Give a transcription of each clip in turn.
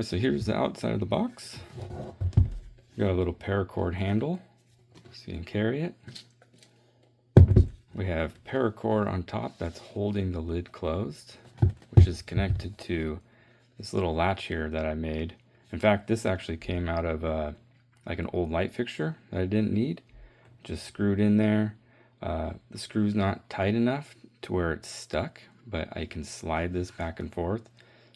Alright, so here's the outside of the box. Got a little paracord handle so you can carry it. We have paracord on top that's holding the lid closed, which is connected to this little latch here that I made. In fact, this actually came out of like an old light fixture that I didn't need. Just screwed in there. The screw's not tight enough to where it's stuck, but I can slide this back and forth.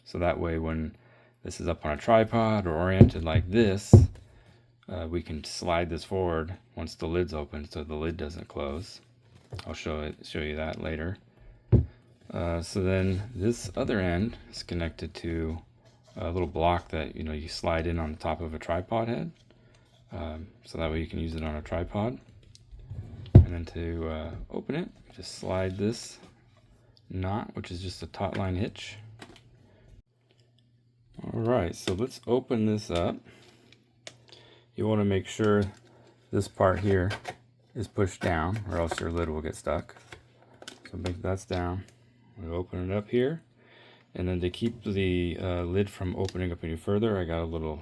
So that way when this is up on a tripod or oriented like this, we can slide this forward once the lid's open so the lid doesn't close. I'll show you that later. So then this other end is connected to a little block that you slide in on the top of a tripod head. So that way you can use it on a tripod. And then to open it, just slide this knot, which is just a taut line hitch. Alright, so let's open this up. You want to make sure this part here is pushed down or else your lid will get stuck. So make that's down. We'll open it up here. And then to keep the lid from opening up any further, I got a little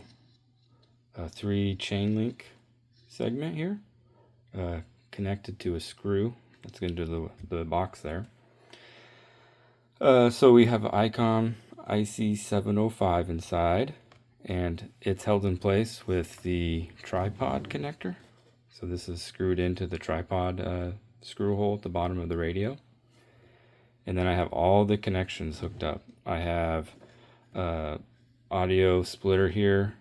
3 chain link segment here connected to a screw that's going to do the box there. So we have ICOM IC-705 inside, and it's held in place with the tripod connector. So this is screwed into the tripod screw hole at the bottom of the radio. And then I have all the connections hooked up. I have audio splitter here.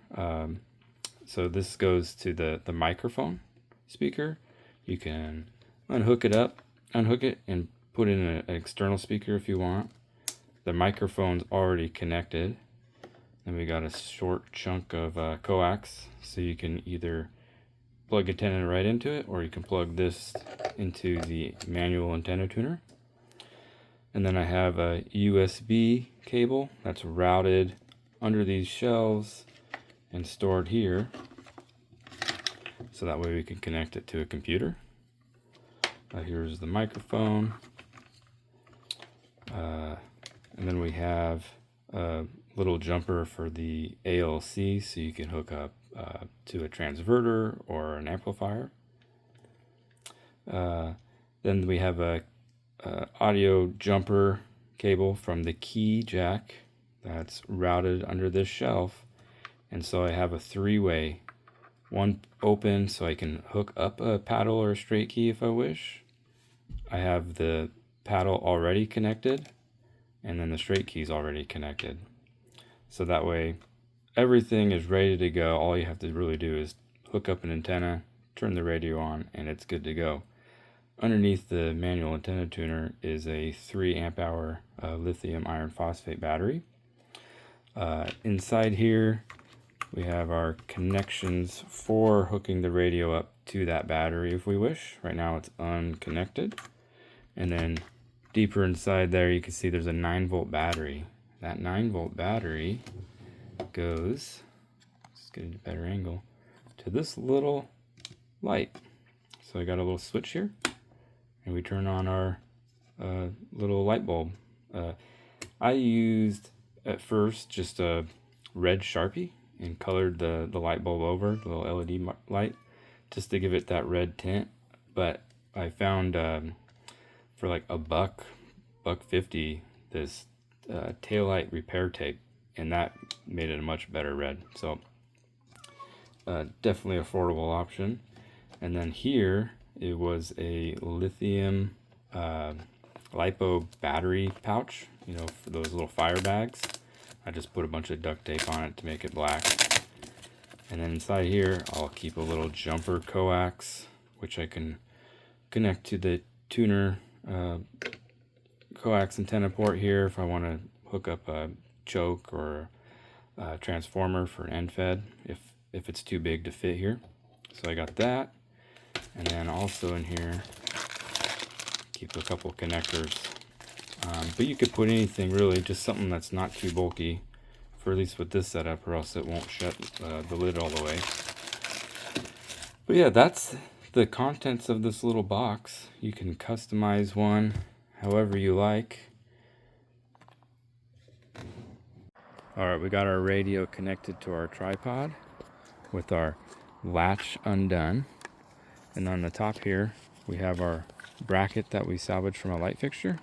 So this goes to the microphone speaker. You can unhook it and put in an external speaker if you want. The microphone's already connected. Then we got a short chunk of coax, so you can either plug antenna right into it, or you can plug this into the manual antenna tuner. And then I have a USB cable that's routed under these shelves and stored here, so that way we can connect it to a computer. Here's the microphone. And then we have a little jumper for the ALC, so you can hook up to a transverter or an amplifier. Then we have a audio jumper cable from the key jack that's routed under this shelf. And so I have a 3-way, one open so I can hook up a paddle or a straight key if I wish. I have the paddle already connected, and then the straight key is already connected. So that way everything is ready to go. All you have to really do is hook up an antenna, turn the radio on, and it's good to go. Underneath the manual antenna tuner is a 3 amp hour lithium iron phosphate battery. Inside here we have our connections for hooking the radio up to that battery if we wish. Right now it's unconnected. And then deeper inside there you can see there's a 9-volt battery. That 9-volt battery goes, let's get a better angle, to this little light. So I got a little switch here, and we turn on our little light bulb. I used at first just a red Sharpie and colored the light bulb over, the little LED light, just to give it that red tint. But I found for like $1.50 this taillight repair tape, and that made it a much better red. So definitely affordable option. And then here it was a lithium lipo battery pouch, for those little fire bags. I just put a bunch of duct tape on it to make it black. And then inside here I'll keep a little jumper coax, which I can connect to the tuner coax antenna port here if I want to hook up a choke or a transformer for an end fed if it's too big to fit here. So I got that. And then also in here keep a couple connectors, but you could put anything really, just something that's not too bulky, for at least with this setup, or else it won't shut the lid all the way. But yeah, that's the contents of this little box. You can customize one however you like. All right, we got our radio connected to our tripod with our latch undone. And on the top here, we have our bracket that we salvaged from a light fixture.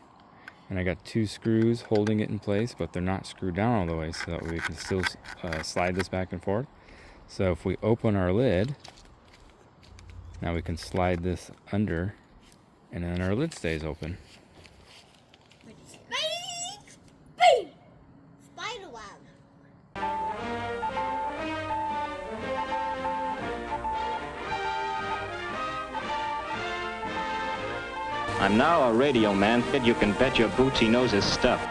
And I got 2 screws holding it in place, but they're not screwed down all the way, so that we can still slide this back and forth. So if we open our lid, now we can slide this under, and then our lid stays open. Spider web. I'm now a radio man. You can bet your boots he knows his stuff.